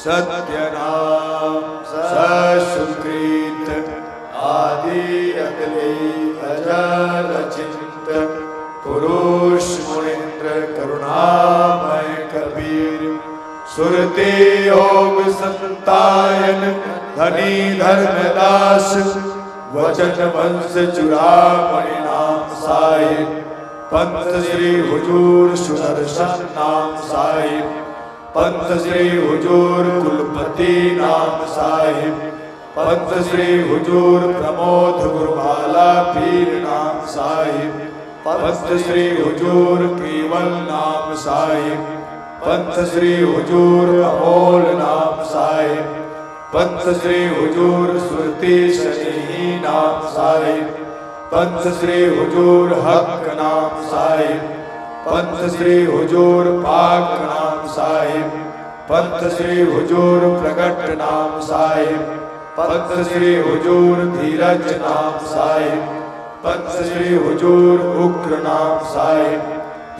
सत्य नाम सुकृत आदि अगले अजर चिंत पुरुष मुनिंद्र करुणामय कबीर सुरते योग संतायन धनी धर्मदास वचन वंश चुरामणि नाम साहिब पंत श्री हुजूर सुदर्शन नाम साहिब पंत श्री हुजूर कुलपति नाम साहिब पंत श्री हुजूर प्रमोद गुरुबाला पीर नाम साहिब पंत श्री हुजूर केवल नाम साहिब पंत श्री हुजूर अमोल नाम साहिब पंत श्री हुजूर सुरती शनि नाम साहिब पंत श्री हुजूर हक नाम साहिब पंत श्री हुजूर पाक नाम साहिब पंत श्री हुजूर प्रगट नाम साहिब पंत श्री हुजूर धीरज नाम साहिब पंत श्री हुजूर उग्र नाम साहिब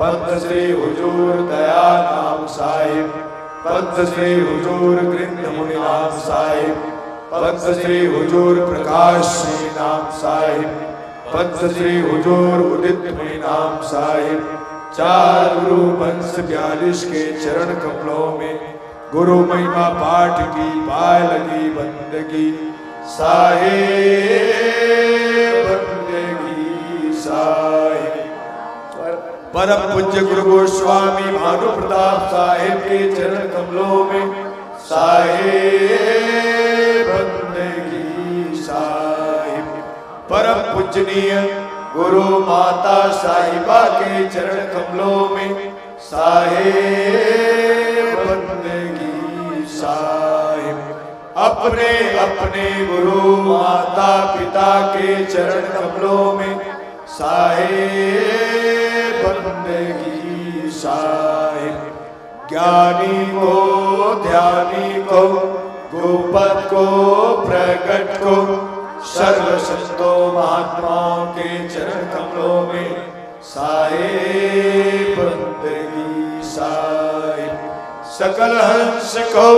पंत श्री हुजूर दया नाम साहिब पंत श्री हुजूर गृंद मुनि नाम साहिब पंत श्री हुजूर प्रकाश नाम साहिब पंत श्री हुजूर उदित मुनि नाम साहिब चार गुरु वंश 42 के चरण कमलों में गुरु महिमा पाठ की पाए लगी बंदगी साहिब बंदगी साहिब। परम पूज्य गुरु गोस्वामी भानु प्रताप साहिब के चरण कमलों में साहिब बंदगी साहिब। परम पूजनीय गुरु माता साहिबा के चरण कमलों में साहिब बंदगी साहिब। अपने अपने गुरु माता पिता के चरण कमलों में साहिब बंदगी साहिब। ज्ञानी को ध्यानी को गोपद को प्रगट को सर्व संतों महात्माओं के चरण कमलों में साहिब बंदगी साहिब। सकल हंस को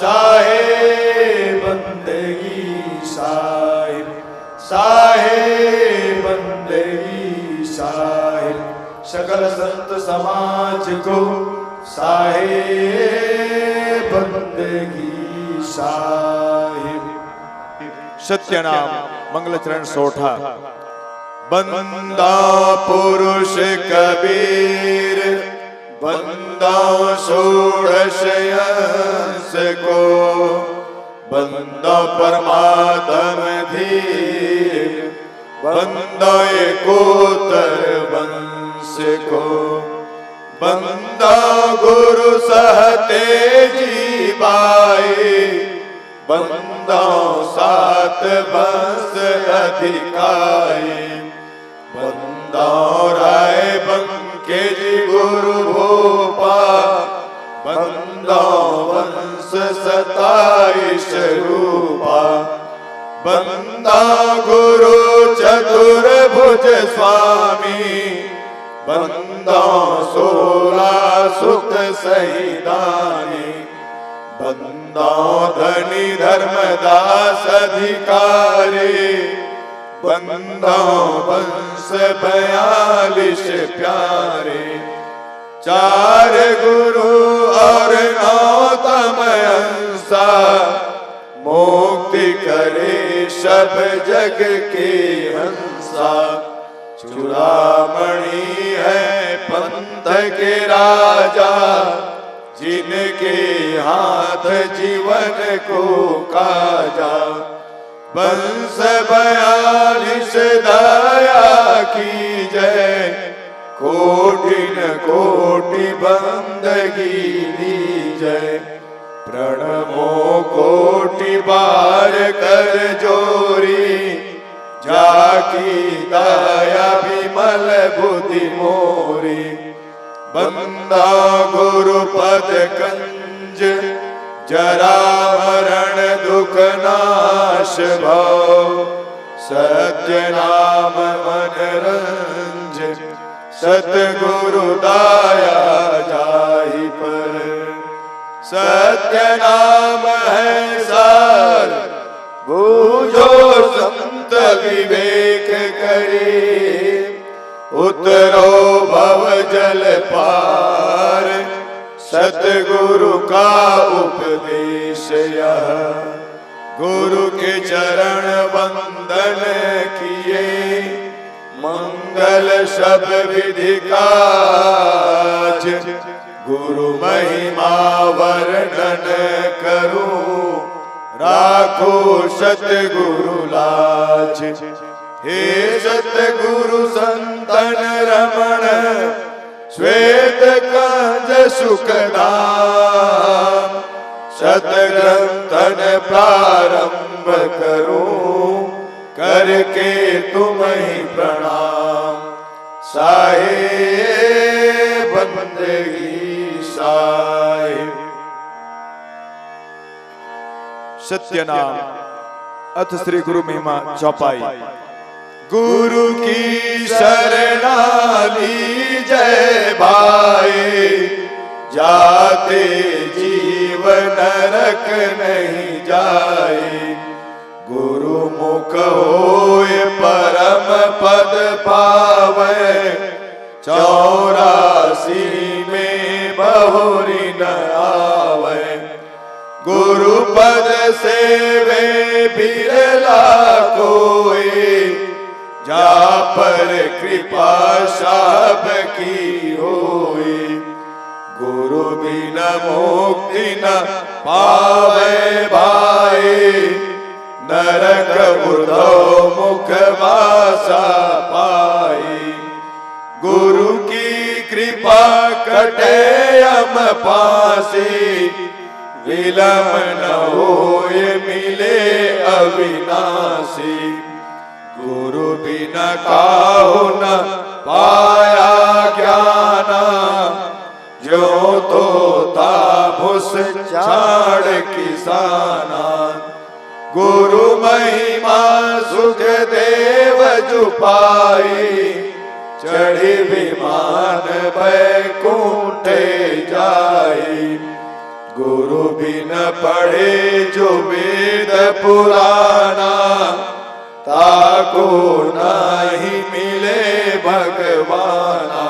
साहिब बंदगी साहिब साहिब बंदगी साहिब। सकल संत समाज को साहिब बंदगी साहिब। सत्य नाम मंगलचरण सोठा। बंदा पुरुष कबीर बंदा षोडश यंस को बंदा परमात्म धीर बंदा एकोत्तर वंश को बंदा गुरु सहते जी बाए बंदा सात वंश अधिकाई बंदा राय बंके जी गुरु भोपा बंदा वंश 27 रूपा बंदा गुरु चतुर्भुज स्वामी बंदा 16 सुख सहिदानी बंदा धनी धर्मदास अधिकारी बंदा वंश 42 प्यारे। चार गुरु और 9 तमयंसा मुक्ति करे सब जग के हंसा। चूड़ामणि है पंथ के राजा जिनके हाथ जीवन को काजा। वंश 42 दया की जय कोटि न कोटि बंदगी लीजय। प्रणमो कोटि बार कर जोरी जाकी दया विमल बुद्धि मोरी। बंदा गुरु पद कंज जरा मरण दुख नाश भव। सत्य नाम मन रंज सतगुरु दाया जाहि पर। सत्य नाम है सार, बूझो संत विवेक करे। उतरो भव जल पार, सतगुरु का उपदेश यह। गुरु के चरण वंदन किए, मंगल सब विधि काज। गुरु महिमा वर्णन करूं, राखो सतगुरु लाज। हे सतगुरु संतन रमण, श्वेत कंज सुखदाम। सतग्रंथन प्रारंभ करूं, करके तुम ही प्रणाम। साहेब बंदगी साहिब। सत्य नाम अथ श्री गुरु महिमा चौपाई। गुरु की शरणाली जय भाई, जाते जीव नरक नहीं जाए। गुरु मुख होए परम पद पावे, 84 में बहुरी न आवे। गुरु पद सेवे बिरला कोई, जा पर कृपा सब की होई। गुरु बिना मुक्ति न पावे भाई, नरक उर्ध्व मुख वासा पाई। गुरु की कृपा कटे यम पासी, विलम न होए मिले अविनाशी। गुरु बिना काहू न पाया ज्ञाना, जो तो ताभुस छाड़ किसाना। गुरु महिमा सुख देव जुपाई, चढ़ी विमान बैकुंठे जाई। गुरु बिन पढ़े जो वेद पुराना, ताको नहीं मिले भगवाना।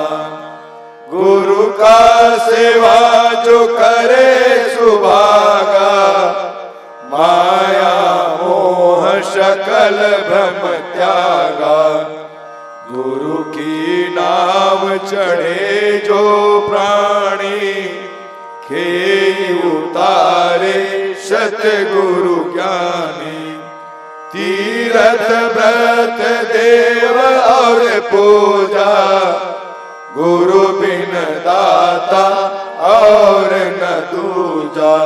गुरु का सेवा जो करे सुभागा, माया मोह सकल भ्रम त्यागा। गुरु की नाव चढ़े जो प्राणी, खेई उतारे सतगुरु ज्ञानी। तीरथ व्रत देव और पूजा, गुरु बिन दाता और न दूजा।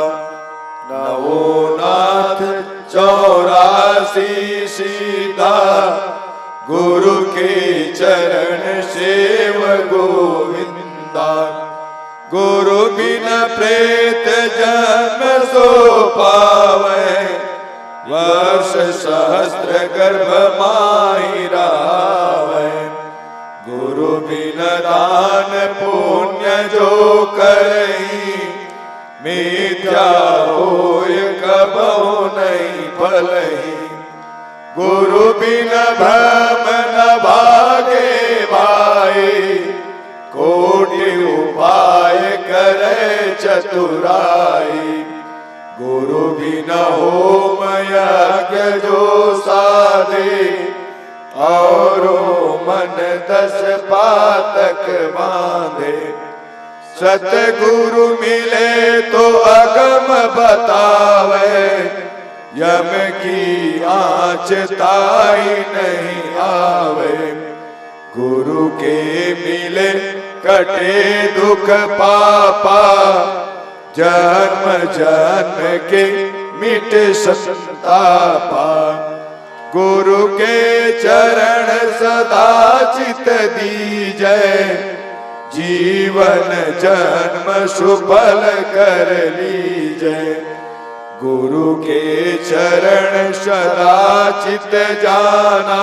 नवो नाथ 84 सीधा, गुरु के चरण सेव गोविंदा। गुरु बिन प्रेत जन्म सो पावे, वर्ष सहस्त्र गर्भ माही रावे। गुरु बिन दान पुण्य जो करही, मिथ्या होय कबहु नहीं फलही। गुरु बिन भ्रम न भागे भाई, कोटि उपाय करे चतुराई। गुरु बिन होम यज्ञ जो साधे, और मन 10 पातक बांधे। सतगुरु मिले तो अगम बतावे, यम की आँच ताई नहीं आवे। गुरु के मिले कटे दुख पापा, जन्म जन्म के मिट संतापा। गुरु के चरण सदा चित दीजै, जीवन जन्म सुफल कर लीजै। गुरु के चरण सदा चित जाना,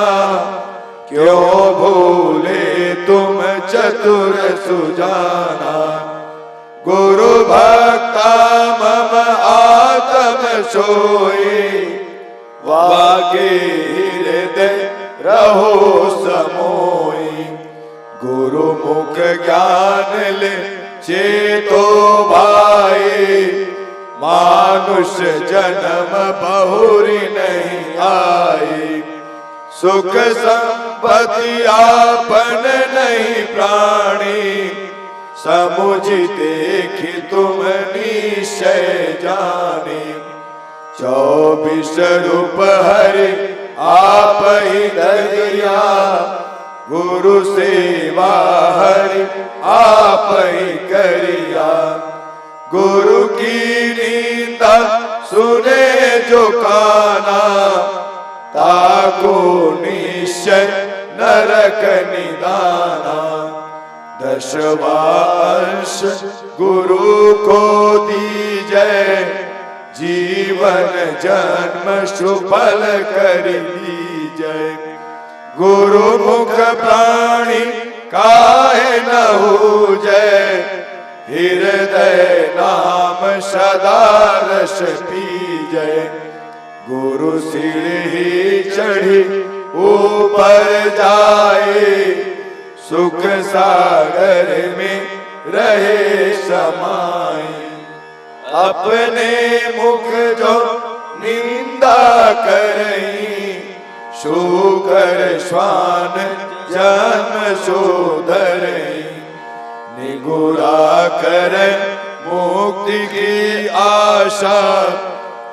क्यों भूले तुम चतुर सुजाना। गुरु भक्ता सोई, वागे हृदय रहो समोई। गुरु मुख ज्ञान ले चेतो भाई, मानुष जन्म बहुरी नहीं आई। सुख संपत्ति आपन नहीं प्राणी, समुझ देखी तुम निश्चय जानी। 24 रूप हरि आप ही धरिया, गुरु सेवा हरि आप ही करिया। गुरु की निंदा सुने जो काना, ताको निश्चय नरक निदाना। 10वां अंश गुरु को दीजय, जीवन जन्म सुफल कर लीजय। गुरु मुख प्राणी काहे न होजय, हृदय नाम सदा रस पीजय। गुरु सिर ही चढ़ी ऊपर जाए, सुख सागर में रहे समाये। अपने मुख जो निंदा करई, शूकर श्वान जन्म शोधरई। निगुरा कर मुक्ति की आशा,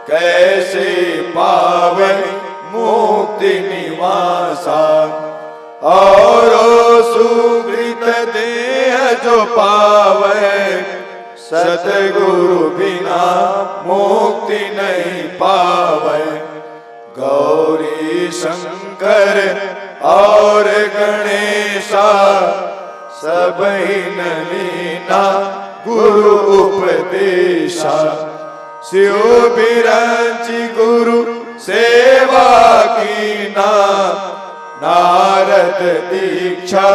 कैसे पावे मुक्ति निवासा। और सुकृत देह जो पावे, सतगुरु बिना मुक्ति नहीं पावे। गौरी शंकर और गणेशा, सब ही लीना गुरु उपदेशा। शिव बिरंची गुरु सेवा कीना, नारद दीक्षा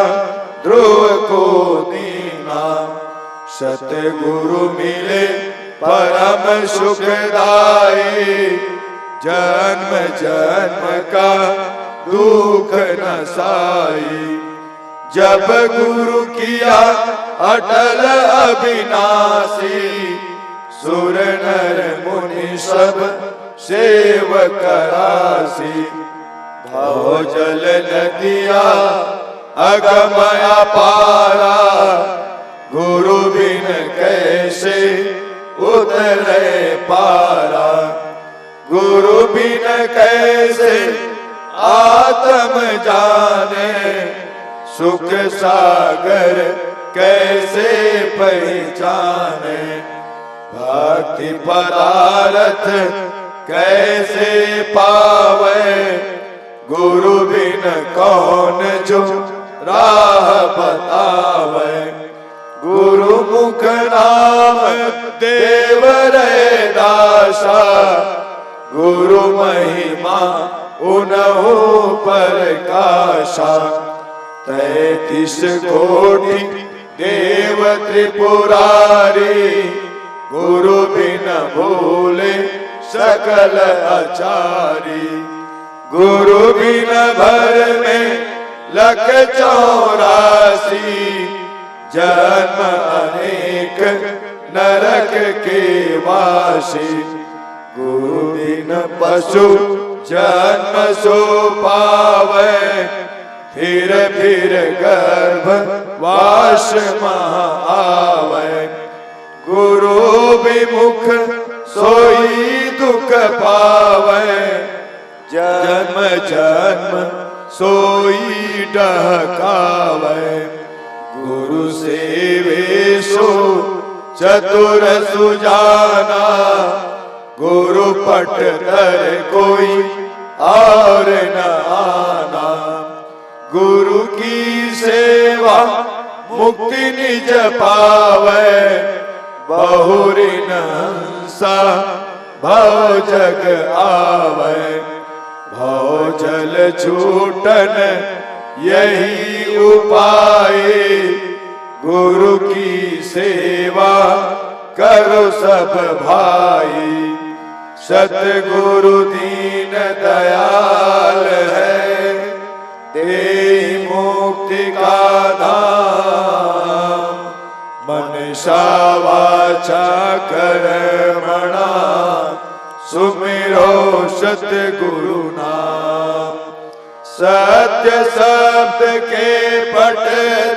ध्रुव को दीना। सतगुरु मिले परम सुखदाई, जन्म जन्म का दुख न साई। जब गुरु किया अटल अविनाशी, सुर नर मुनि सब सेवक राशि। भाव जल नदिया अगमया पारा, गुरु बिन कैसे उतरे पारा। गुरु बिन कैसे आत्म जाने, सुख सागर कैसे पहचाने। भक्ति पदार्थ कैसे पावे, गुरु बिन कौन जो राह बतावे। गुरु मुख नाम देव रे दासा, गुरु महिमा उनहु प्रकाशा। 33 कोटि देव त्रिपुरारी, गुरु बिन भूले सकल आचारी। गुरु बिन भर में 184, जन्म अनेक नरक के वासी। गुरु बिन पशु जन्म सो पावे, फिर गर्भ वास महा आवे। गुरु विमुख सोई दुख पावे, जन्म जन्म सोई डहकावे। गुरु सेवे सो चतुर सुजाना, गुरु पट धर कोई और न आना। गुरु की सेवा मुक्ति निज पावे, बहुरी नंसा भव जग आवे। भव जल छूटन यही उपाय, गुरु की सेवा करो सब भाई। सतगुरु दीन दयाल है, देहि मुक्ति का धाम। मनसा वाचा कर्मणा सुमिरो सतगुरु नाम। सत्य शब्द के पट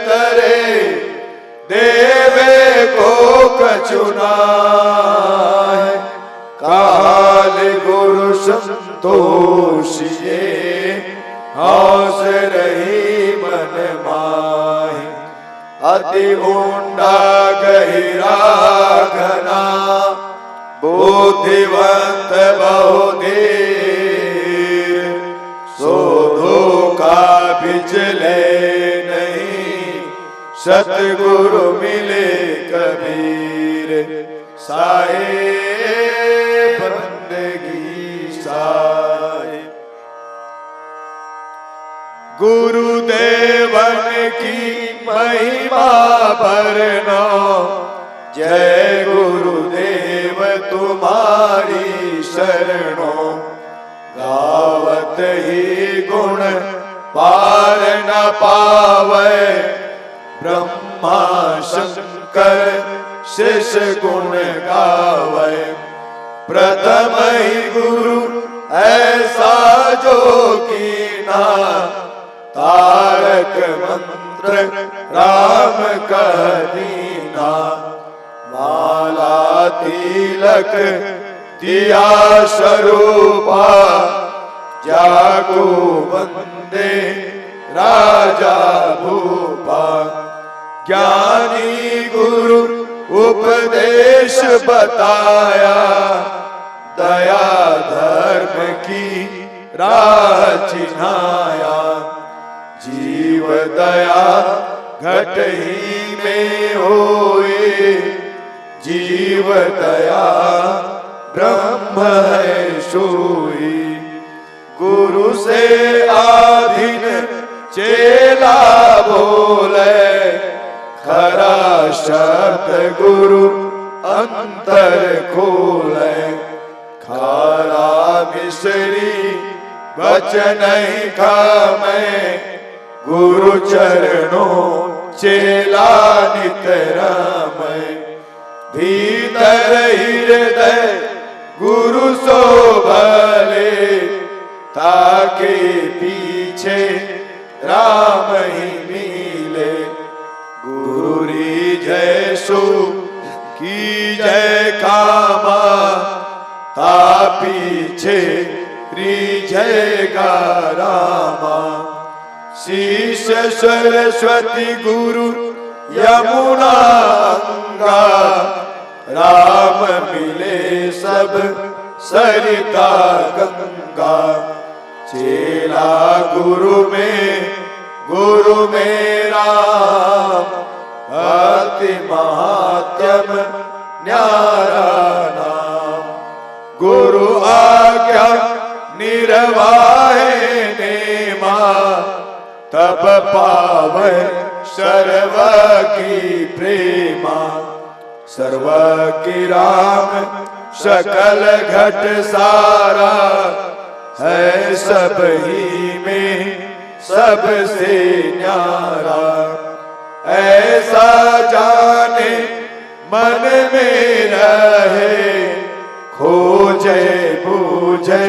तरे देवे को कछुना। काल गुरु संतोषिए हौस रही मन माहि। अति ऊंडा गहिरा घना बुद्धिवंत बहुधीर। शोधो का बिचले नहीं सतगुरु मिले कबीर। साए बंदगी साए। गुरुदेवन की महिमा बरनो, जय गुरुदेव तुम्हारी शरणों। गावत ही गुण पार न पावे, ब्रह्मा शंकर शेष गुण गावे। प्रथम ही गुरु ऐसा जो कीना, तारक मंत्र राम कह दीना। माला तिलक दिया स्वरूपा, जाको बंदे राजा भूपा। ज्ञानी गुरु उपदेश बताया, दया धर्म की राह चिन्हाया। जीव दया घट ही में होए, जीव दया ब्रह्म है सोई। गुरु से आधीन चेला बोले, खरा शब्द गुरु अंतर खोले। खारा मिश्री वचन ही खामे, गुरु चरणों चेला नित रामै। भीतर हृदय गुरु सो भले, ताके पीछे राम ही मिले। गुरु री जय सो की जय कामा, ता पीछे रिझेगा रामा। शीश सरस्वती गुरु यमुना गंगा, राम मिले सब सरिता गंगा। चेला गुरु में राम, भक्ति महात्म न्यारा नाम। गुरु आज्ञा निर्वाहे नेमा, तब पावे सर्व की प्रेमा। सर्व की राम सकल घट सारा, है सब ही में सबसे न्यारा। ऐसा जाने मन में रहे, खोजे बूझे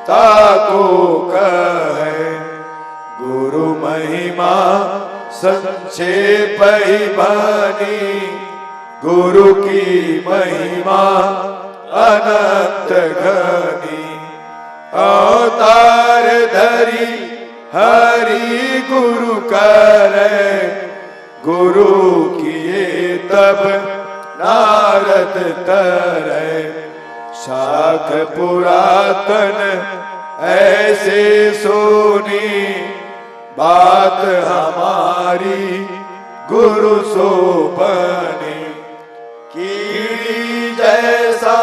ताको कहे। गुरु महिमा संक्षेप ही बानी, गुरु की महिमा अनंत घनी। अवतार धरी हरि गुरु करे, गुरु किए तब नारद तरे। शाख पुरातन ऐसे सोनी, बात हमारी गुरु सो बनी। कीड़ी जैसा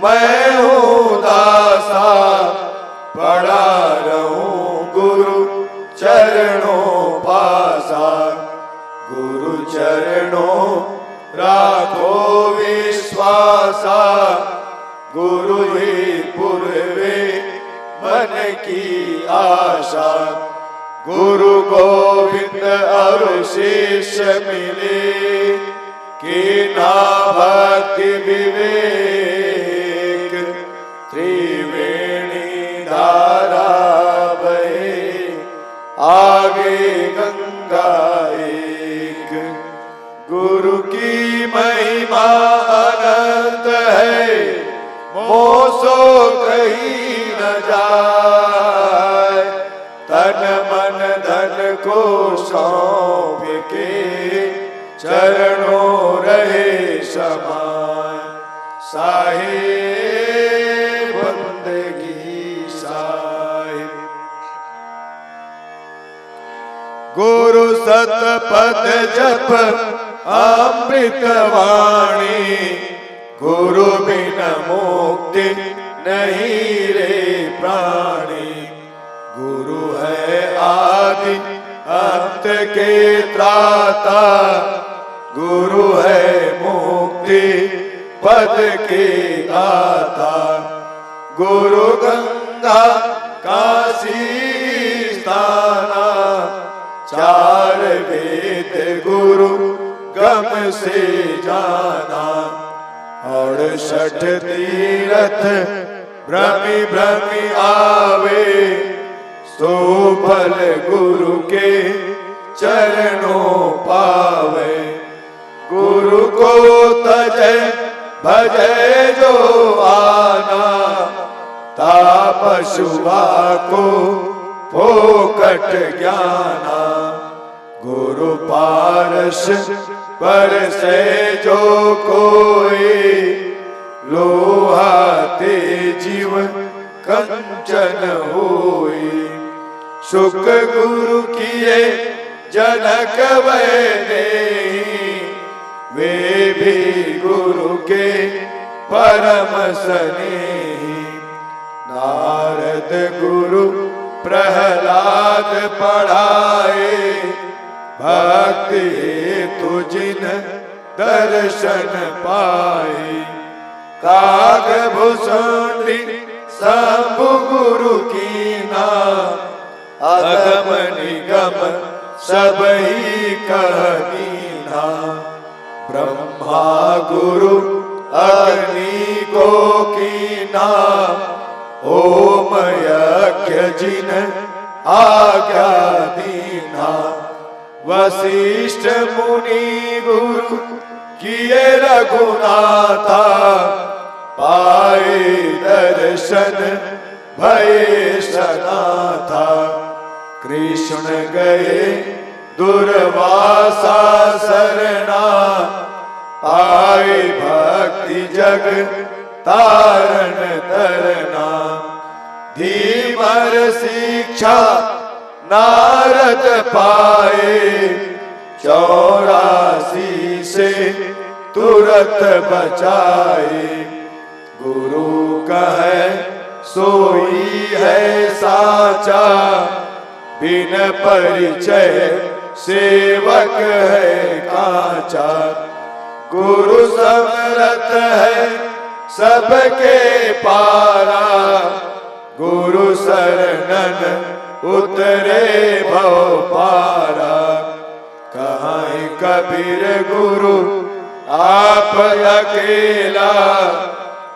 मैं हूँ दासा, पड़ा रहूं गुरु चरणों पासा। गुरु चरणों राखो विश्वासा, गुरु ही पूर्वे मन की आशा। गुरु गोविंद और शिष्य मिले, कीना भक्ति विवेक। त्रिवेणी धारा बहे, आगे गंगा एक। गुरु की महिमा अनंत है, मोसो कहीं न जाए। तन मन धन को सौंप के, चरणों रहे समाए। साहिब बंदगी साहिब। गुरु सतपथ जप अमृत वाणी, गुरु बिन मुक्ति नहीं रे प्राणी। गुरु है आदि अंत के त्राता, गुरु है मुक्ति पद के दाता। गुरु गंगा काशी स्थाना, चार वेद गुरु गम से जाना। 68 तीरथ भ्रमि भ्रमि आवे, सो फल गुरु के चरणों पावे। गुरु को तजै भजै जो आना, तापशुआ को फोकट ज्ञाना। गुरु पारस पर से जो कोई, लोहा ते जीव कंचन होई। सुख गुरु किए जनक वैदेही, वे भी गुरु के परम स्नेही। नारद गुरु प्रहलाद पढ़ाए, भक्ति हेतु जिन दर्शन पाए। काग भुसुंडी सब गुरु कीना, अगम निगम सब ही कह दीना। ब्रह्मा गुरु अग्नि को कीना, ओम यज्ञ जिन आज्ञा दीना। वशिष्ठ मुनि गुरु किए रघुनाथा, पाए दर्शन भये सनाथा। कृष्ण गए दुर्वासा सरना, आए भक्ति जग तारण तरना। धीवर शिक्षा नारद पाए, 84 से तुरत बचाए। गुरु कहे सोई है साचा, बिन परिचय सेवक है काचा। गुरु समरथ है सबके पारा, गुरु शरणन उतरे भव पारा। कहाँ कबीर गुरु आप अकेला,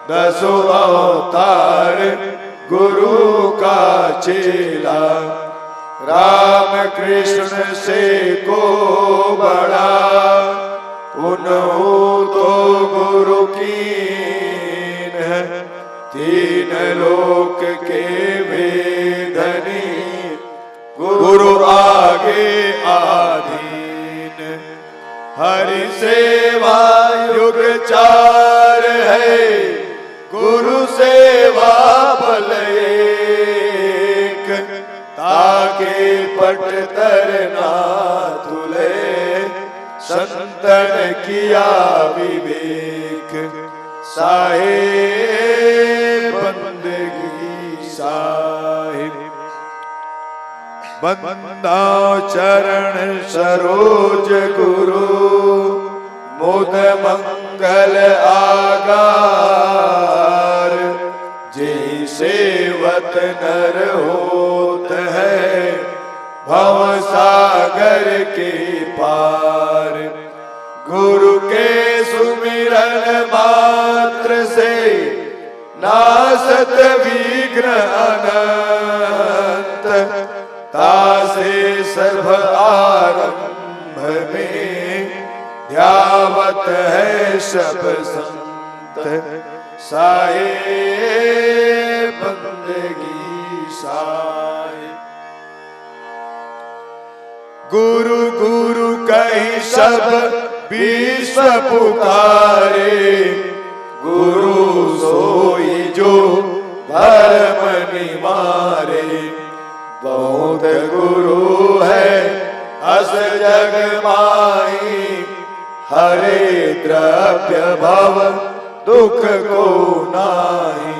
10 अवतार गुरु का चेला। राम कृष्ण से को बड़ा, उन्हों तो गुरु कीन है। 3 लोक के वेदनी, गुरु आगे आधीन। हरि सेवा युग 4 है, गुरु सेवा बल एक। ताके पट तरना तुले, संतन किया विवेक। साहिब बंदगी साहिब। बंदा चरण सरोज गुरु, मुद मंगल आगार। सेवत नर होत है भव सागर के पार। गुरु के सुमिरन मात्र से नासत विघ्न अनंत, तासे सर्व आरंभ में ध्यावत है सब संत। साहे बंदगी साहे। गुरु गुरु कही सब विश्व पुकारे, गुरु सोई जो धर्म निवारे। बहुत गुरु है अस जग माही, हरे द्रव्य भव दुख को नाही।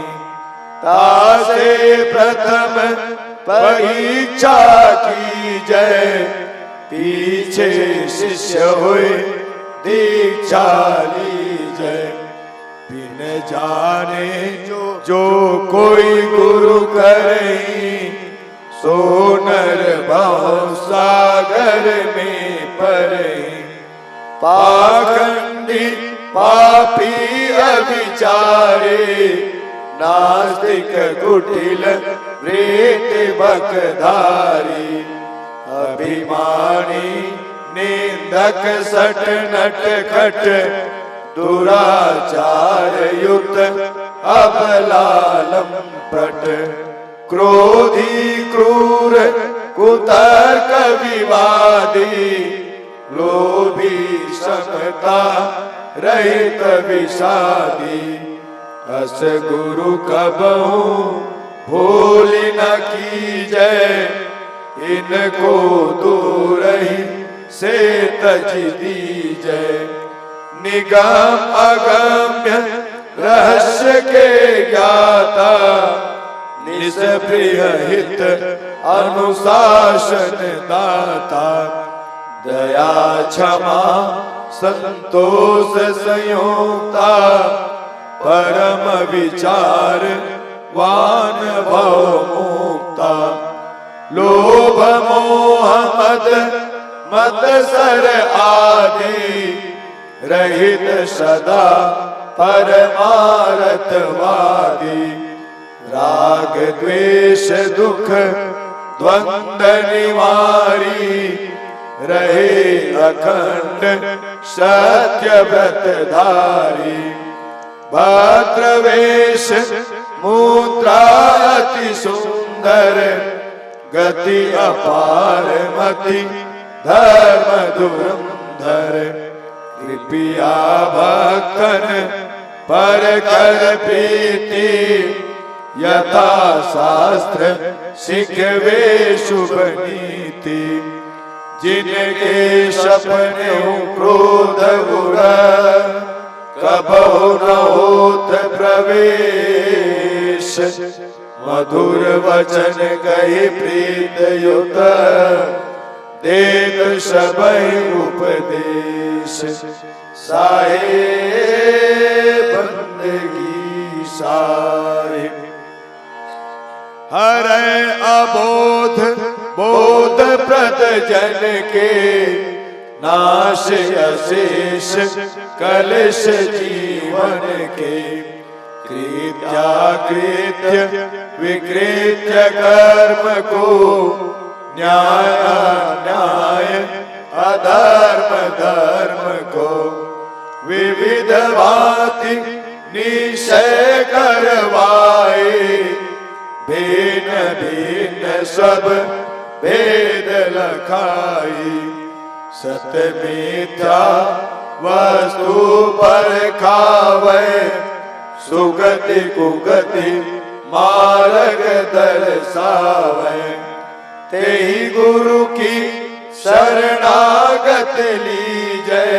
तासे प्रथम परीक्षा की जय, पीछे शिष्य हुए दीक्षा लीजय। बिन जाने जो कोई गुरु करही, सो नर भव सागर में परही। पाखंडी पापी अविचारे, नास्तिक कुटिल प्रेत बकधारी। अभिमानी निंदक सट नट खट, दुराचार युक्त अबलालम पट। क्रोधी क्रूर कुतर्क विवादी, लोभी समता रहित विषादी। अस गुरु कबहू भूल न कीजय, इनको दूर ही से तज दीजय। निगम अगम्य रहस्य के ज्ञाता, निष्प्रिय हित अनुशासन दाता। दया क्षमा संतोष संयोक्ता, परम विचार वान भव मुक्ता। लोभ मोह मद मत्सर आदि, रहित सदा परमारथ वादी। राग द्वेष दुख द्वंद्व निवारी, रहे अखंड सत्य व्रत धारी। भद्रवेश मुद्रा अति सुंदर, गति अपार मति धर्म धुरंधर। कृपया भक्तन पर कर प्रीति, यथा शास्त्र सिखवे शुभ नीति। जिनके सपने क्रोध बुरा, कबहु न होत प्रवेश। मधुर वचन कही प्रीत युत, देत सबहि उपदेश। साहे बंदगी साहे। हरै अबोध बोध प्रद जन के, नाश अशेष कलश जीवन के। कृत्याकृत्य विकृत्य कर्म को, न्याय अन्याय अधर्म धर्म को। विविध भांति निश्चय करवाए, भिन्न भिन्न सब भेद लखाई। सत मिथ्या वस्तु पर खावे, सुगति कुगति मार्ग दर्शावे। तेहि गुरु की शरणागत लीजय,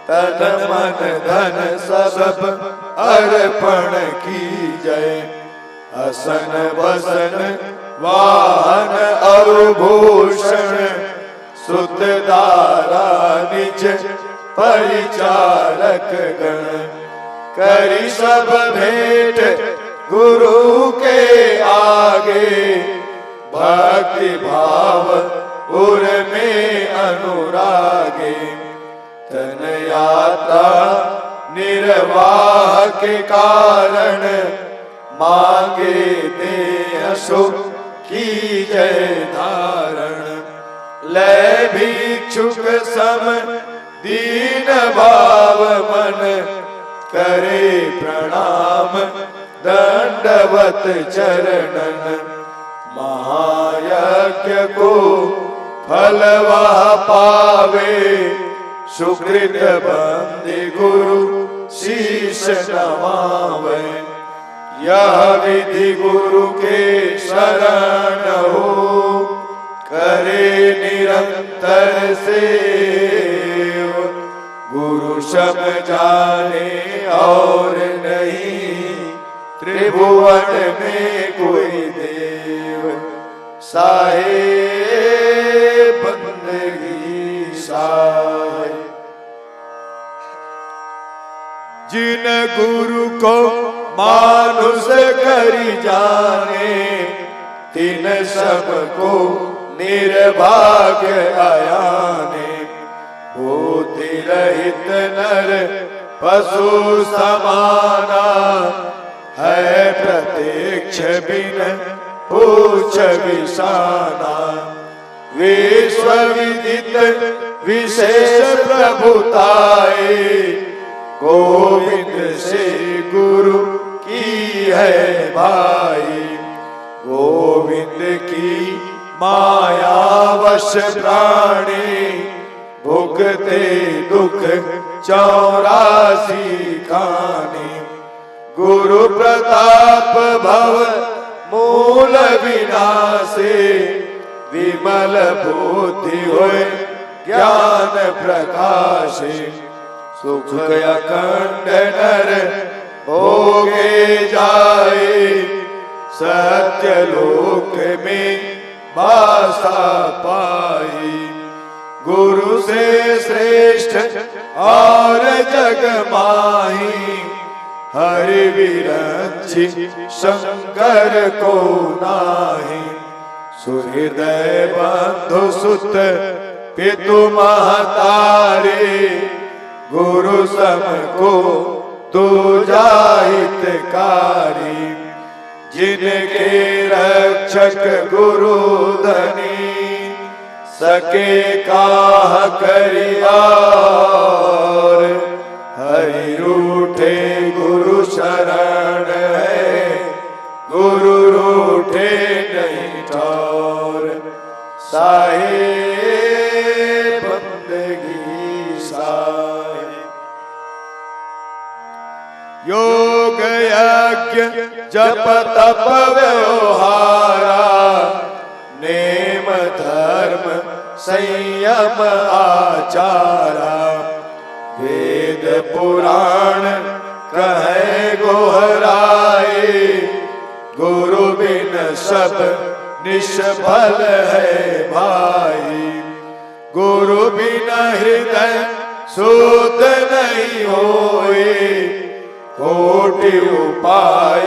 तन मन धन सब अर्पण कीजय। असन बसन वाहन और भूषण, सुत दारा निज परिचारक गण। करी सब भेंट गुरु के आगे भक्ति भाव उर में अनुरागे। तन यात्रा निर्वाह के कारण मांगे दे सुख की जय धारण। लय भिक्षुक सम दीन भाव मन करे प्रणाम दंडवत चरणन। महायज्ञ को फल वह पावे सुकृत बंदे गुरु शीश नमावे। यह विधि गुरु के शरण हो करे निरंतर सेव। गुरु शब जाने और नहीं त्रिभुवन में कोई देव। साहे बंदगी साहे। जिन गुरु को मानुष करी जाने तिन सबको निर्भाग्य आयाने। बुद्धि रहित नर पशु समाना है प्रत्यक्ष बिन पूछ विषाना। विश्व विदित विशेष प्रभुताए गोविंद से गुरु की है भाई। गोविंद की माया वश प्राणी भुगते दुख 84 खानी। गुरु प्रताप भव मूल विनाशे विमल बुद्धि होए ज्ञान प्रकाशे। सुख अखंड नर भोगे जाए सत्य लोक में बासा पाई। गुरु से श्रेष्ठ और जग माही हरि विरंची शंकर को नाही। सुहृदय बंधु सुत पितु महतारे गुरु सम को तू जाहितकारी। जिनके रक्षक गुरु धनी सके काह करिया। हरि रूठे गुरु शरण है गुरु रूठे नहीं ठौर। साहे बंदगी साहे। योग यज्ञ जप तप व्यवहारा नेम धर्म संयम आचारा। वेद पुराण कहे गोहराए गुरु बिन सब निष्फल है भाई। गुरु बिन हृदय शुद्ध नहीं होए कोटि उपाय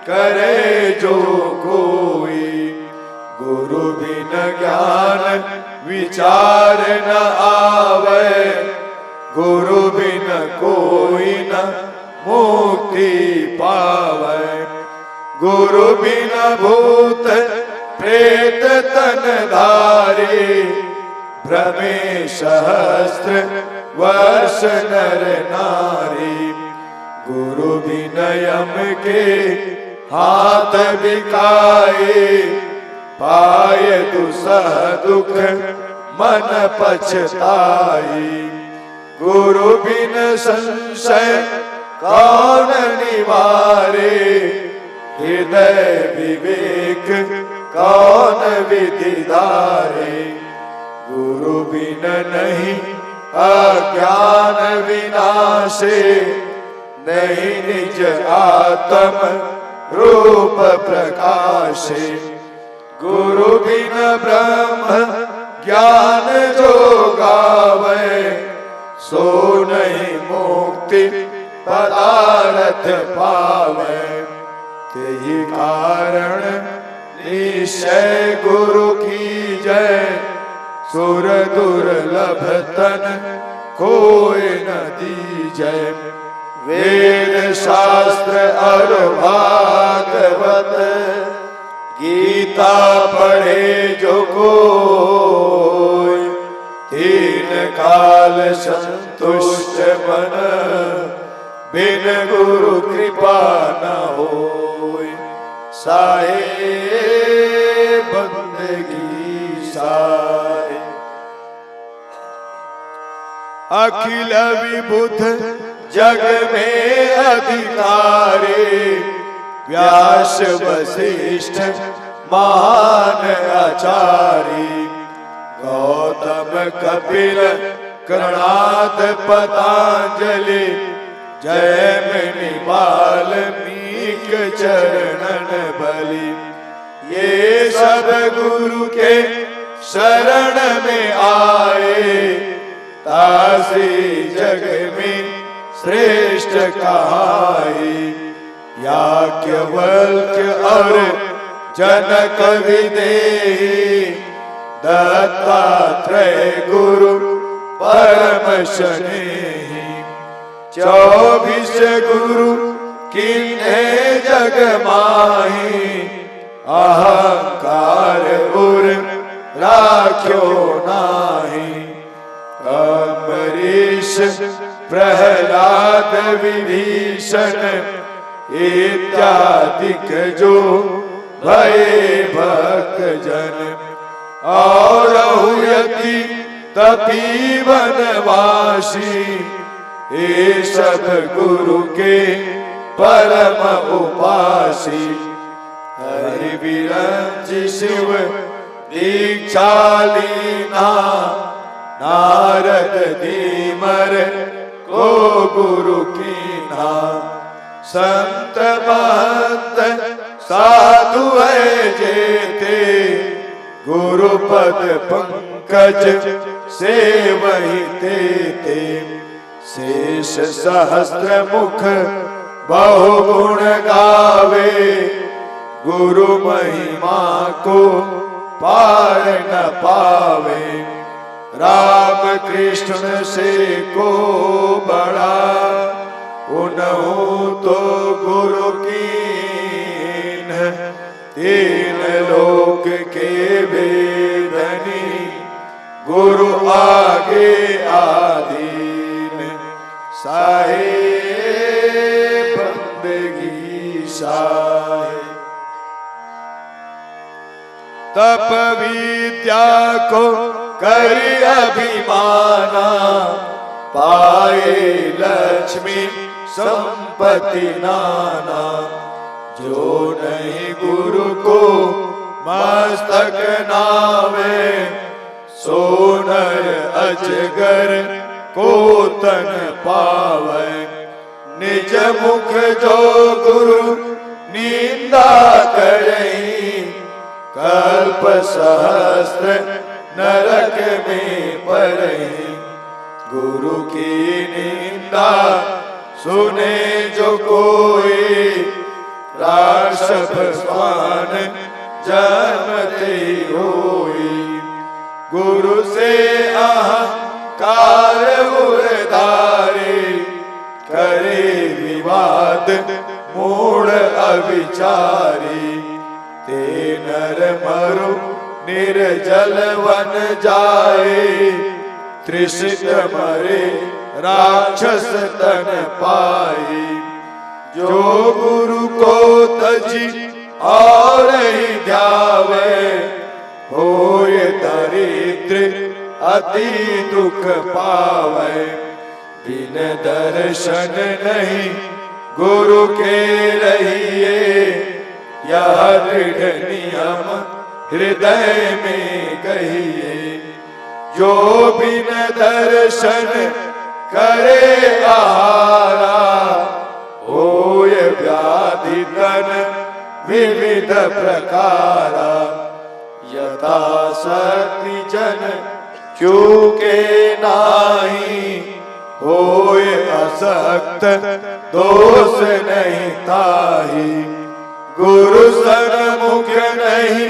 करे जो कोई। गुरु बिन ज्ञान विचार न आवे गुरु बिन कोई न मुक्ति पावे। गुरु बिन भूत प्रेत तन धारे भ्रमे सहस्त्र वर्ष नर नारी। गुरु बिन यम के हाथ बिकाए पाए दुसह दुख मन पछताई। गुरु बिन संशय कौन निवारे हृदय विवेक कौन विधि धारे। गुरु बिन नहीं अज्ञान विनाशे नहीं निज आत्म रूप प्रकाशे। गुरु बिन ब्रह्म ज्ञान जो गावे सो नहीं मुक्ति पदार्थ पावे। तेहि कारण निश्चय गुरु की जय। सुर दुर्लभ तन कोई न दीजय। वेद शास्त्र और भागवत गीता पढ़े जो कोई। तीन काल संतुष्ट मन बिन गुरु कृपा न होय। साहे बंदगी साहे। अखिल विबुध जग में अधिकारी। व्यास वशिष्ठ महान आचार्य। गौतम कपिल कणाद पतंजलि। जैमिनि वाल्मीकि चरणन बलि। ये सब गुरु के शरण में आए। तासी जग में श्रेष्ठ कहाई। याज्ञवल्क्य और जनक विदेही। दत्तात्रेय गुरु परम स्नेही। 24 गुरु किन्हे जग माही। अहंकार उर राख्यो नाही। अम्बरीश प्रहलाद विभीषण इत्यादिक जो भये भक्त जन। और यति तपी वनवासी। ये सब गुरु के परम उपासी। हरि विरंच शिव दीक्षा लीना। नारद धीमर को गुरु कीना। संत महंत साधु है जेते। गुरु पद पंकज से वही तेते। शेष सहस्त्र मुख बहुगुण गावे। गुरु महिमा को पार न पावे। राम कृष्ण से को बड़ा। उन्हों तो गुरु कीन। तीन लोक के वेदनी। गुरु आगे आधीन। साहे बंदगी साहे। तप विद्या को करि अभिमाना। पाए लक्ष्मी संपत्ति नाना। जो नहीं गुरु को मस्तक नावे। सोनर अजगर को तन पावे। निज मुख जो गुरु निंदा करही। कल्प सहस्त्र नरक में पड़ही। गुरु की निंदा सुने जो कोई। राक्षस स्वान जन्मते होई। गुरु से अहंकार उधारे। करे विवाद मूढ़ अविचारी। ते नर मरु निर्जल वन जाए। त्रिषित मरे राक्षस तन पाई। जो गुरु को तजी और ही ध्यावे। होय दरिद्र अति दुख पावे। बिन दर्शन नहीं गुरु के रहिए। यह दृढ़ नियम हृदय में कहिए। जो बिन दर्शन करे आहारा। होय व्याधि तन विविध प्रकारा। यथा शक्ति जन चूके नाही। होय असक्त दोष नहीं ताही। गुरु सन्मुख नहीं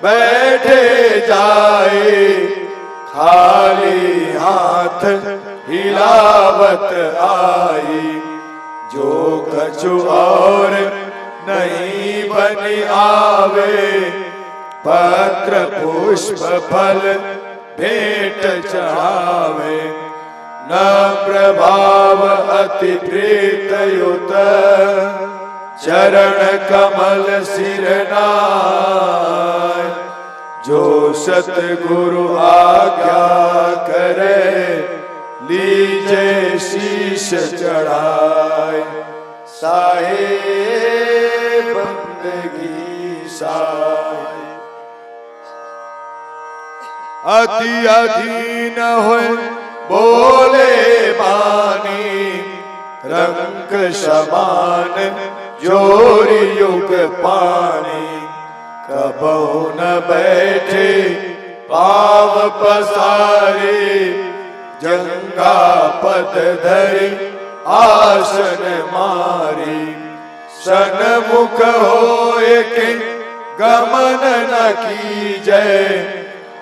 बैठे जाए, खाली हाथ हिलावत आई। जो कछु और नहीं बनी आवे, पत्र पुष्प फल भेंट चढ़ावे। न प्रभाव अति प्रीत युत, चरण कमल सिर नाय। जो सतगुरु आज्ञा करे, लीजे शीश चढ़ाए। साहे बंदगी साई, अति अधीन होए बोले बानी। रंग समान जोरी युग पानी, कबहु न बैठे पाव पसारे। जंगा पद धरि आसन मारी, सन्मुख होए के गमन न कीजय।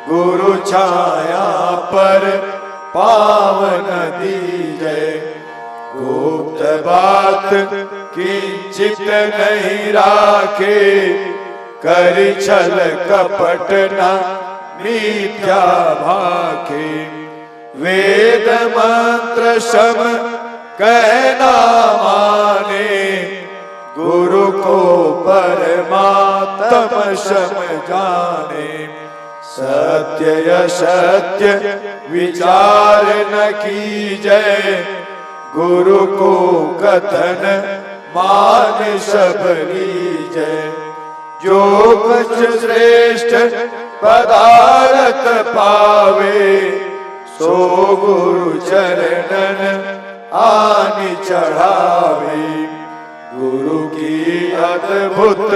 गुरु छाया पर पावन दीजय। गुप्त बात किंचित नहीं राखे, करि छल कपट न मिथ्या भाखे। वेद मंत्र सम कहना माने, गुरु को परमात्म सम जाने। सत्य असत्य विचार न कीजय, गुरु को कथन मान सब लीजय। जो कुछ श्रेष्ठ पदार्थ पावे, सो गुरु चरणन आनि चढ़ावे। गुरु की अद्भुत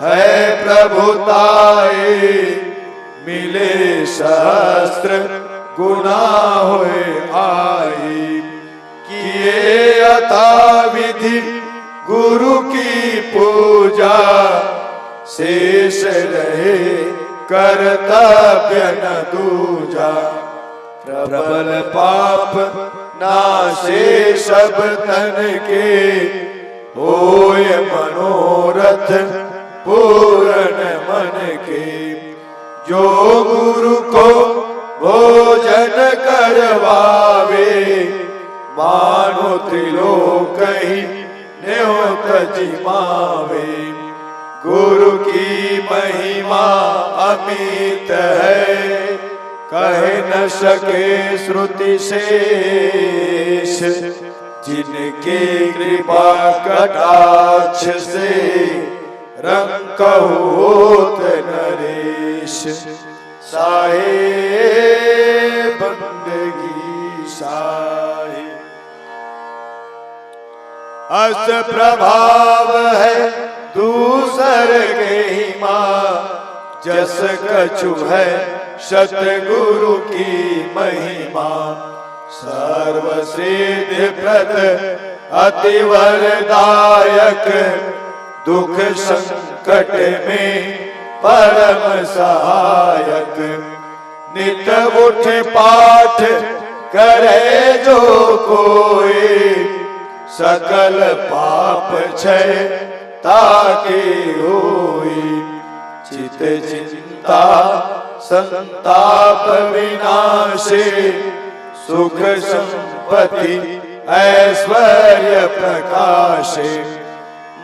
है प्रभुताए, मिले सहस्त्र गुना होए आई। किए यथा विधि गुरु की पूजा, शेष रहे कर्तव्य न दूजा। प्रबल पाप नाशे सब तन के, होय मनोरथ पूर्ण मन के। जो गुरु को भोजन करवावे, मानो त्रिलोक ही न्योत जिमावे। गुरु की महिमा अमित है, कह न सके श्रुति शेष। जिनके कृपा कटाक्ष से, रंग होत नरेश। साहे बंदगी साहे, अस प्रभाव है दूसर के ही माँ। जस कछु है सतगुरु की महिमा। सर्व सिद्धि प्रद अति वरदायक, दुख संकट में परम सहायक। नित उठ पाठ करे जो कोई, सकल पाप क्षय ताके होई। चित चिंता संताप विनाशे, सुख संपत्ति ऐश्वर्य प्रकाशे।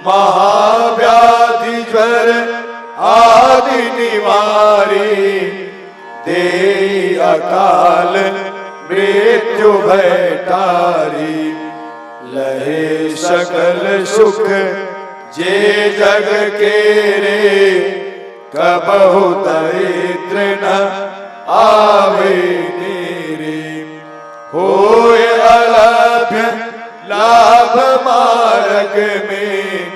महाव्याधि ज्वर आदि निवारी, देई अकाल मृत्यु भय टारी। लहे सकल सुख जे जग के रे, कबहु दरिद्र न आवे नेरे। होय अलभ्य लाभ मार्ग में,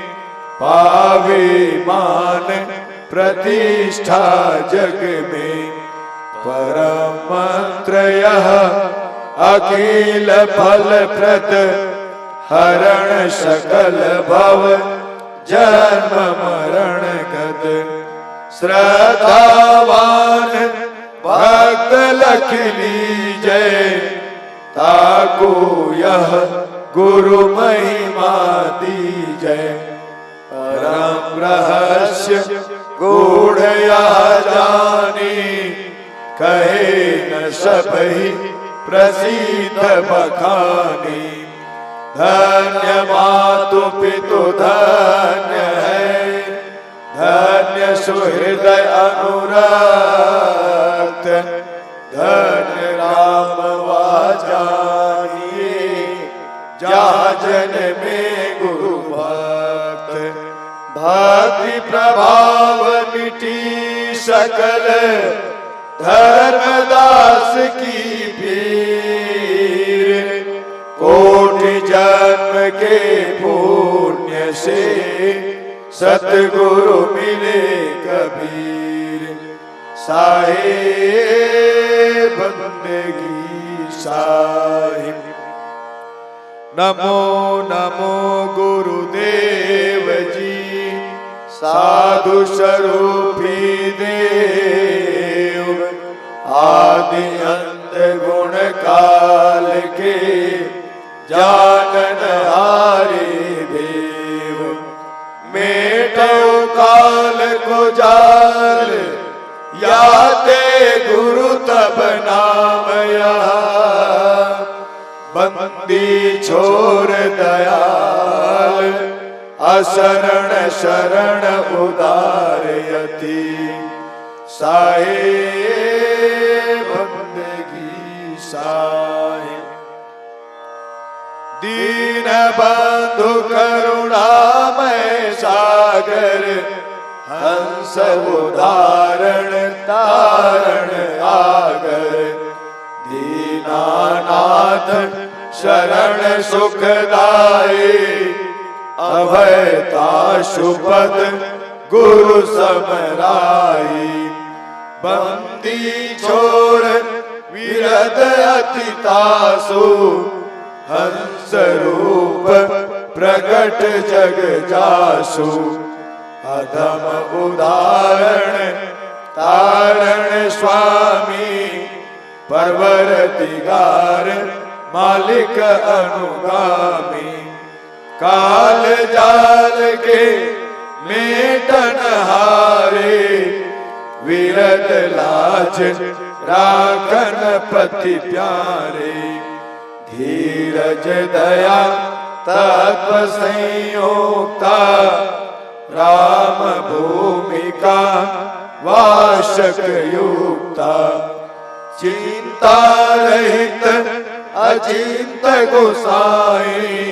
पावे मान प्रतिष्ठा जग में। परम मंत्र यह अखिल फल प्रद, हरण सकल भव जन्म मरण गद श्रद्धावान भक्त लख लीजय ताको यह गुरु महिमा दीजय परम रहस्य गूढ़ जानी कहे न सबहि प्रसिद्ध बखानी धन्य मातु पितु धन्य है धन्य सुहृदय अनुरक्त धन्य राम वाजानिए जहाँ जन में गुरु भक्त भक्ति प्रभाव मिटी सकल धर्मदास की पीर कोटि जन्म के पुण्य से सतगुरु मिले कबीर साहिब बंदगी साहिब नमो नमो गुरुदेव जी साधु स्वरूपी देव आदि अंत गुण काल के जानन हारे देव मेटो काल को जाल याते गुरु तब नाम यहाँ बंदी छोर दयाल असरण शरण उदार यति साहिब बंदगी साहिब दीन बंधु करुणामय सागर हंस उदाहरण तारण आगर दीनानाथ शरण सुखदाई अभयता शुपद गुरु समराई बंदी छोर विरद अतितासु हंस रूप प्रकट जग जासु अधम उदाहरण तारण स्वामी परवर दिगार मालिक अनुगामी काल जाल के मेटन हारे विरद लाज राखन पति प्यारे धीरज दया तत्व संयोक्ता राम भूमिका वाशक युक्ता चिंता रहित अचिंत गोसाई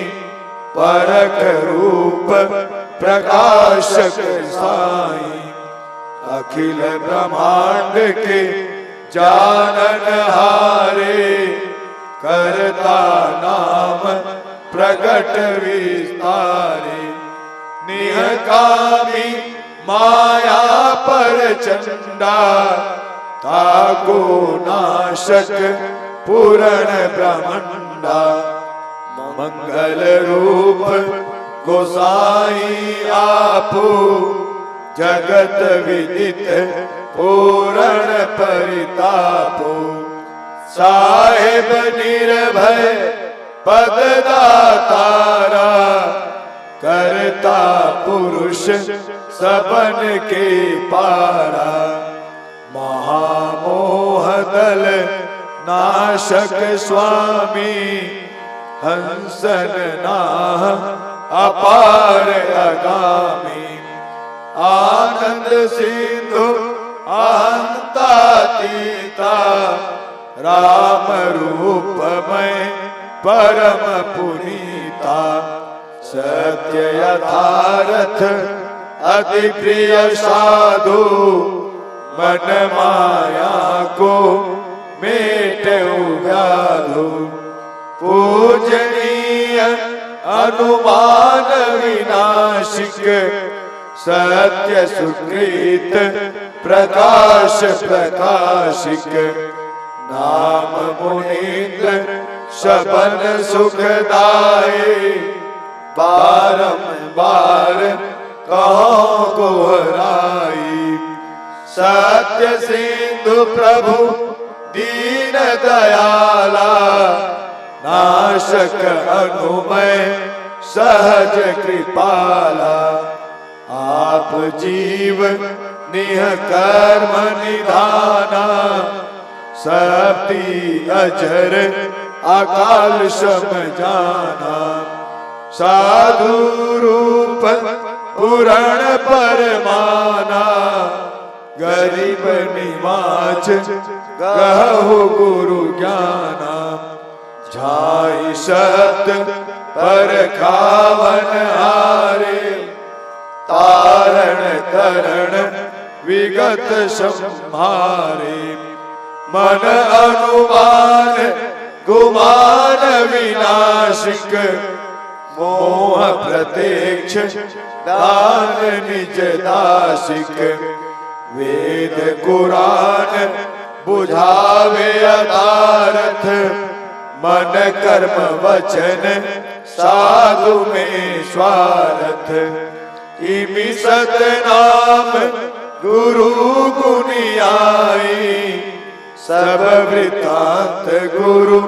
परख रूप प्रकाशक साई अखिल ब्रह्मांड के जानन हारे करता नाम प्रकट विस्तारे निहकामी माया पर चंडा ताको नाशक पूरण ब्रह्मंडा मंगल रूप गोसाई आपू जगत विदित पूरण परितापो साहेब निर्भय पद दातारा करता पुरुष सबन के पारा महामोह दल नाशक स्वामी हंसन नाह अपार अगामी आनंद सिंधु अहंतातीता राम रूप में परम पुनीता सत्य यथार्थ अति प्रिय साधु मन माया को मेटे व्याधु पूजनीय अनुमान विनाशिक सत्य सुकृत प्रकाश प्रकाशिक नाम मुनीन्द्र शबन सुखदाये बारंबार कहो गोहराई। सत्य सिंधु प्रभु दीन दयाला, नाशक अनुमय सहज कृपाला। आप जीव निह कर्म निधाना, सप्ती अजर अकाल सम जाना। साधु रूप पुराण परमाना, गरीब निवाच गहु गुरु ज्ञाना। झाई सत पर खावन हारे, तारण करण विगत संहारे। मन अनुमान गुमान विनाशिक, मोह प्रत्यक्ष दान निज दासिक। वेद कुरान बुझावे अदारथ, मन कर्म वचन साधु में स्वार्थ। इमि सतनाम गुरु गुनियाई, सब वृतांत गुरु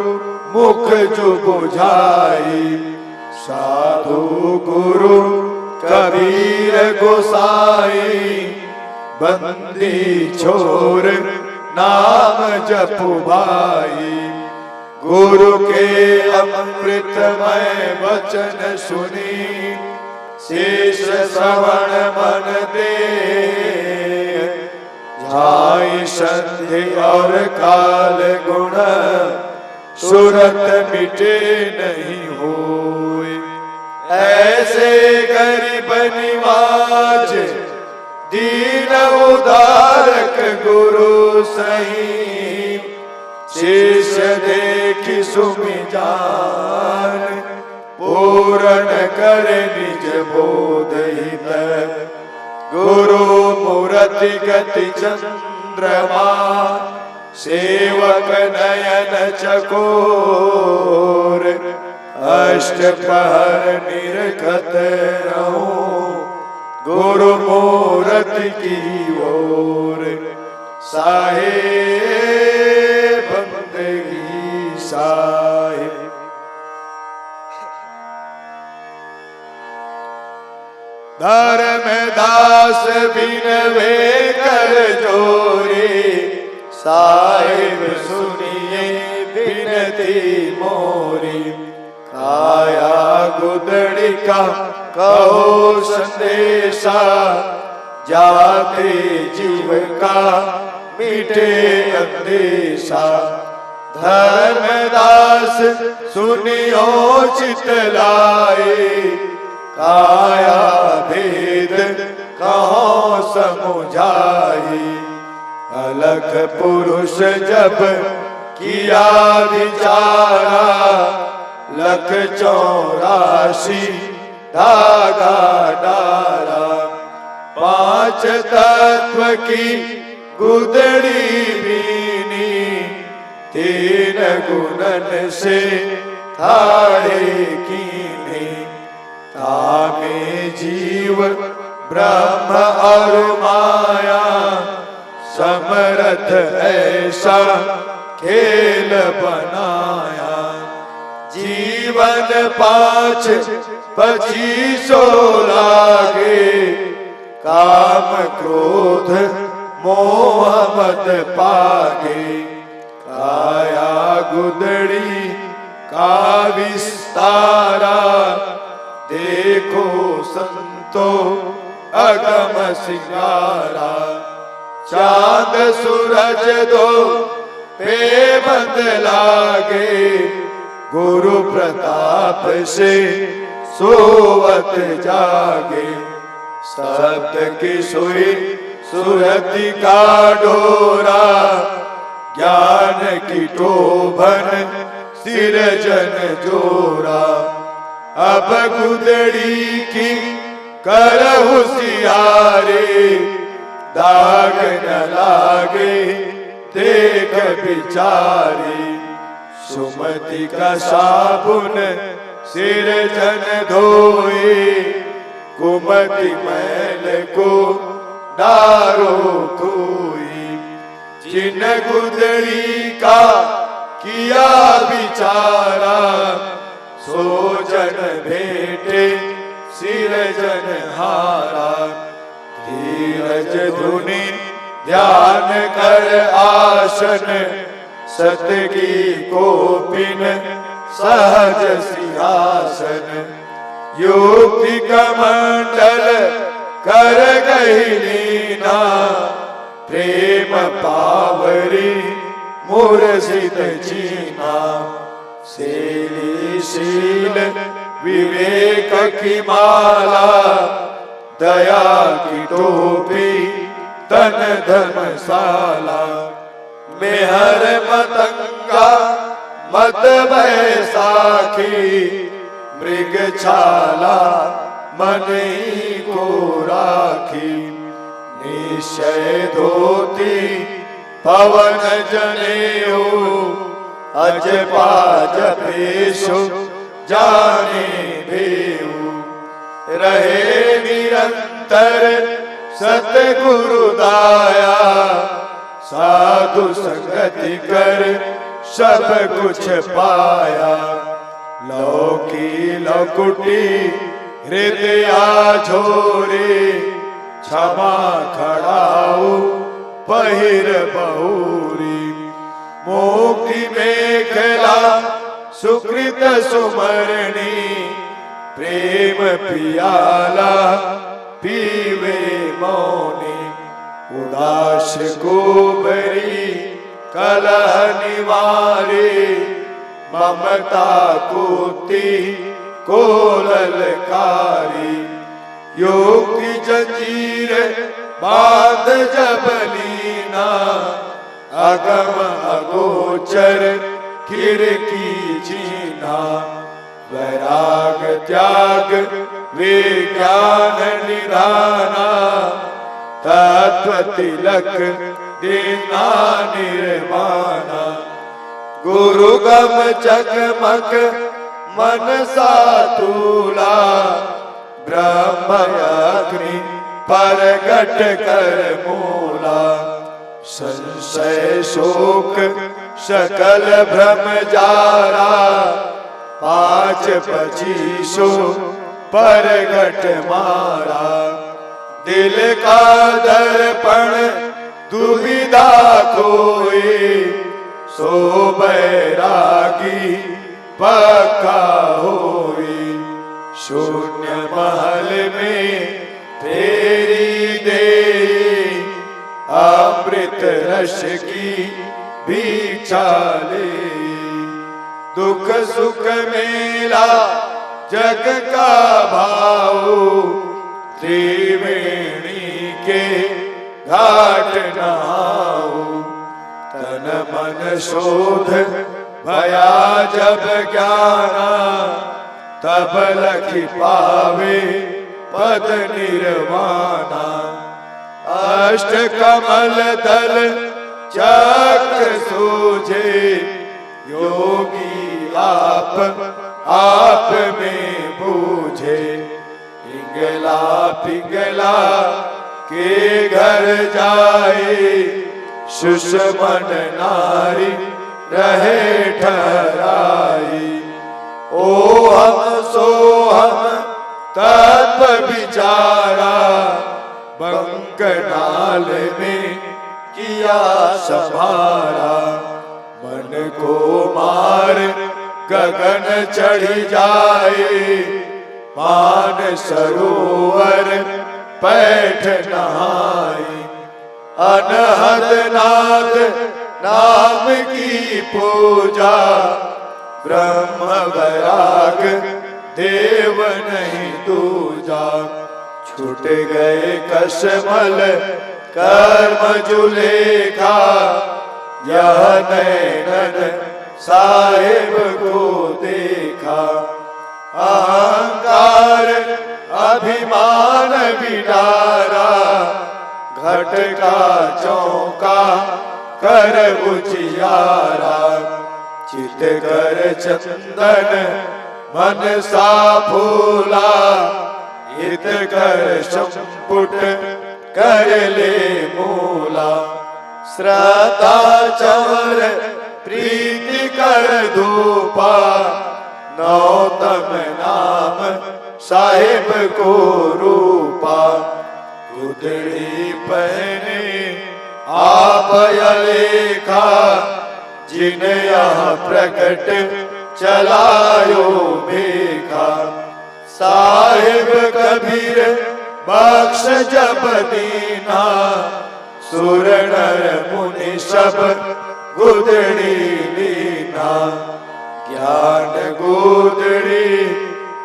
मुख जो बुझाई। साधु गुरु कबीर गोसाई, बंदी छोर नाम जपु भाई। गुरु के अमृतमय वचन सुनी, शेष श्रवण मन दे। झाई संधि और काल गुण, सुरत मिटे नहीं होए। ऐसे गरीब निवाज, दीन उदारक गुरु सही। शिष्य देखि सुमि जान, पूर्ण कर निज बोध हित। गुरु मूर्ति गति चंद्रमा, सेवक नयन चकोर। अष्ट प्रहर निरखत रहूं, गुरु मूर्ति की ओर। साहे बंदगी साहे। धर्म दास बिनवे कर जोरे, साहिब सुनिए बिनती मोरी। काया गुदड़ी का कहो संदेशा, जाते जीव का मिटे अंदेशा। धर्मदास सुनियो चितलाए, काया भेद कहो समुझाई। अलख पुरुष जब किया विचारा, लख 84 धागा डारा। पांच तत्व की गुदड़ी बीनी, तीन गुणन से थाड़े कीनी। तामे जीव ब्रह्म और माया, समर्थ ऐसा खेल बनाया। जीवन 5 25 लागे, काम क्रोध मोह मत पागे। काया गुदड़ी का विस्तारा, देखो संतो अगम सिंगारा। चांद सूरज दो पे बंद लागे, गुरु प्रताप से सोवत जागे। सप्त की सोई सुरति का डोरा, ज्ञान की टोभन सिर जन जोरा। अब गुदड़ी की करहु सियारे, दाग न लागे देख बिचारी। सुमति का साबुन सिर जन धोए, कुमति मैल को डारो कोई, जिन गुदड़ी का किया विचारा, सो जन भेटे सिरजन हारा। धीरज धुनि ध्यान कर आसन, सत की कोपिन सहज सिंहासन। युक्ति कमंडल कर गही लीना, प्रेम पावरी मूर्छित चीना। शीली शील विवेक की माला, दया की टोपी तन धर्मशाला। मेहर मतंगा मत बैसाखी, मृग छाला मन ही को राखी। निश्चय धोती पवन जनेऊ, अज पाज पेशु जाने भेऊ। रहे निरंतर सतगुरु दाया, साधु संगति कर सब कुछ पाया। लौकी लकुटी हृदय झोरे, क्षमा खड़ाऊ पहिर बहुरी। मुक्ति मेखला सुकृत सुमरणी, प्रेम पियाला पीवे मौनी। उदास गोबरी कलह निवारे, ममता कुति को ललकारी। युक्ति जंजीर बांध जब लीना, अगम अगोचर खिड़की चीना। वैराग त्याग विज्ञान निधाना, तत्व तिलक देना निर्वाणा। गुरु गम चकमक मन सातूला, ब्रह्म अग्नि परगट कर मूला। संशय शोक सकल भ्रम जारा, पांच पचीसो परगट मारा। दिल का दर्पण दुविधा कोई, सो बैरागी पक्का होई। शून्य महल में फेरी दे, अमृत रस की भिक्षा ले। दुख सुख मेला जग का भाव, त्रिवेणी के घाट नहाओ। तन मन शोध भया जब ज्ञाना, तब लखी पावे पद निर्वाणा। अष्ट कमल दल चक्र सूझे, योगी आप में बूझे। पिंगला पिंगला के घर जाए, सुषमन नारी रहे ठहराई। ओ हम सो हम तत्व विचारा, बंकनाल में किया सभारा। मन को मार गगन चढ़ी जाए, मान सरोवर पैठ नहाई। अनहद नाद नाम की पूजा, ब्रह्म वैराग देव नहीं दूजा। छूट गए कसमल कर्म जुलेखा, यह नैनन साहिब को देखा। अहंकार अभिमान बिडारा, घट का चौका कर उजियारा। चित कर चंदन मन सा फूला, हित कर संपुट कर ले मूला। श्रद्धा चवर प्रीति कर धूपा, नौतम नाम साहिब को रूपा। गुदड़ी पहने आप अलेखा, जिन यहाँ प्रकट चलायो भेखा। साहिब कबीर बख्श जब दीना, सुर नर मुनि सब गुदड़ी लीना। ज्ञान गुदड़ी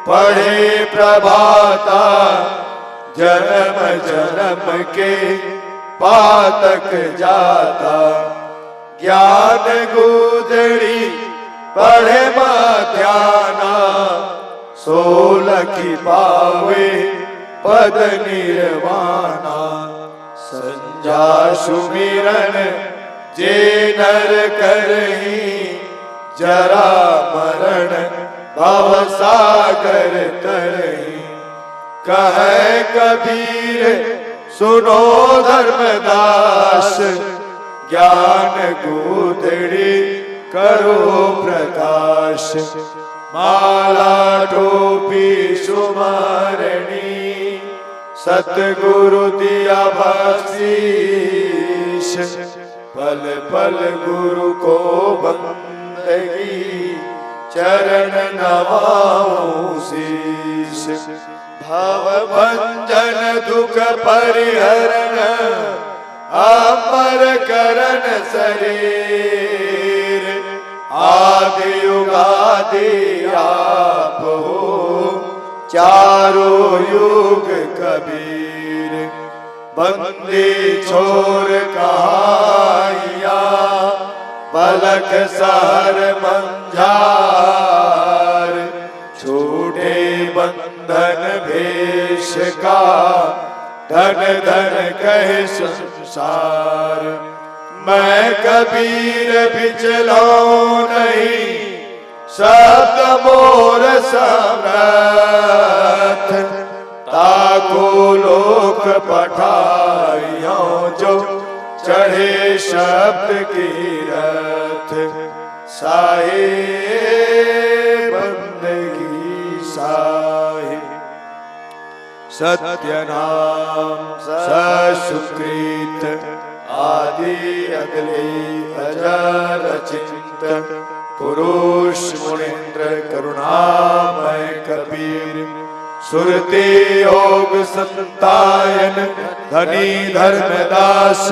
पढ़े प्रभाता, जन्म जन्म के पातक जाता। ज्ञान गुदड़ी पढ़े माध्याना, सोलखी पावे पद निर्वाणा। संजा सुमिरन जे नर करही, जरा मरण भव सागर तरही। कहे कबीर सुनो धर्मदास, ज्ञान गुदड़ी करो प्रकाश। माला टोपी सुमारणी, सतगुरु दिया बख्शीश। पल पल गुरु को बंदगी, चरण नवाऊं शीश। भव भंजन दुख परिहरण, अमर करन शरीर। आदि युगादि आप हो, चारों युग कबीर। बंदी छोर कहाइया, पलक सहर मंझार। छूटे बंधन भेष का, धन धन कहे संसार। मैं कबीर बिचलो नहीं, शब्द मोर समर्थ। ताको लोक पठाइयो, जो चढ़े शब्द की रथ। साहिब बंदगी साहिब, सत्य नाम ससुकृत। आदि अगले अजर चिंत, पुरुष मुनीन्द्र करुणामय कबीर। सुरते योग संतायन, धनी धर्मदास।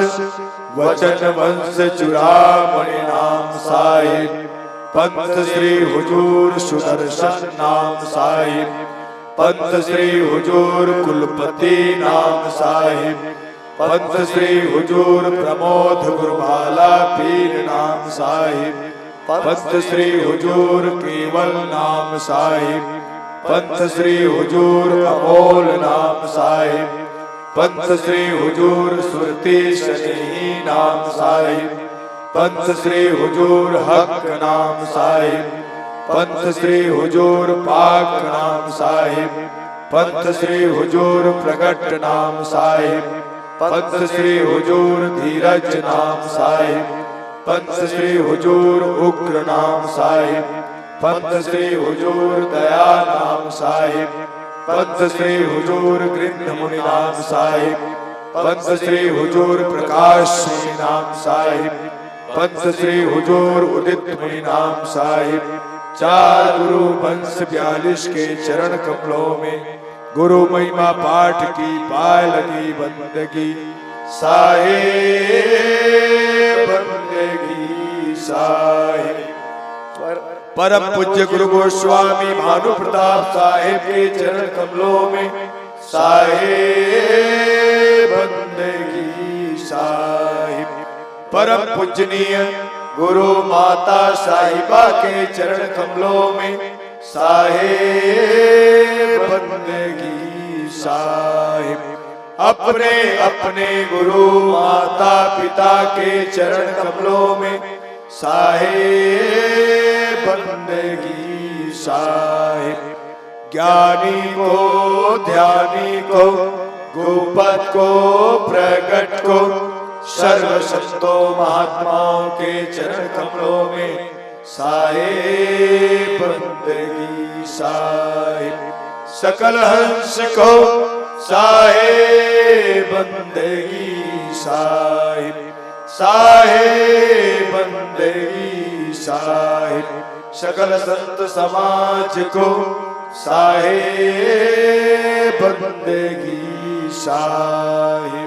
वचन वंश चुरामणि नाम साहिब। पंथ श्री हुजूर सुदर्शन नाम साहिब। पंथ श्री हुजूर कुलपति नाम साहिब। पंथ श्री हुजूर प्रमोद गुरुबाला पीर नाम साहिब। पंथ श्री हुजूर केवल नाम साहिब। पंथ श्री हुजूर अमोल नाम साहिब। पंथ श्री हुजूर सुरती शनि नाम साहिब। पंथ श्री हुजूर हक नाम साहिब। पंथ श्री हुजूर पाक नाम साहिब। पंथ श्री हुजूर प्रगट नाम साहिब। पंथ श्री हुजूर धीरज नाम साहिब। पंथ श्री हुजूर उग्र नाम साहिब। पंथ श्री हुजूर दया नाम साहिब। पंथ श्री हुजूर गृंध मुनि नाम साहिब। पंथ श्री हुजूर प्रकाश श्री नाम साहिब। पंथ श्री हुजूर उदित मुनि नाम साहिब। चार गुरु वंश 42 के चरण कमलों में गुरु महिमा पाठ की पाए लगी बंदगी। साहिब बंदगी साहिब। परम पूज्य गुरु गोस्वामी भानु प्रताप साहिब के चरण कमलों में साहिब बंदगी साहिब। परम पूजनीय गुरु माता साहिबा के चरण कमलों में साहिब बंदगी साहिब। अपने अपने गुरु माता पिता के चरण कमलों में साहिब बंदगी साहिब। ज्ञानी को ध्यानी को गुपत को प्रगट को सर्व संतों महात्माओं के चरण कमलों में साहिब बंदगी साहिब। सकल हंस को साहिब बंदगी साहिब, साहिब बंदगी साहिब। सकल संत समाज को साहिब बंदगी साहिब।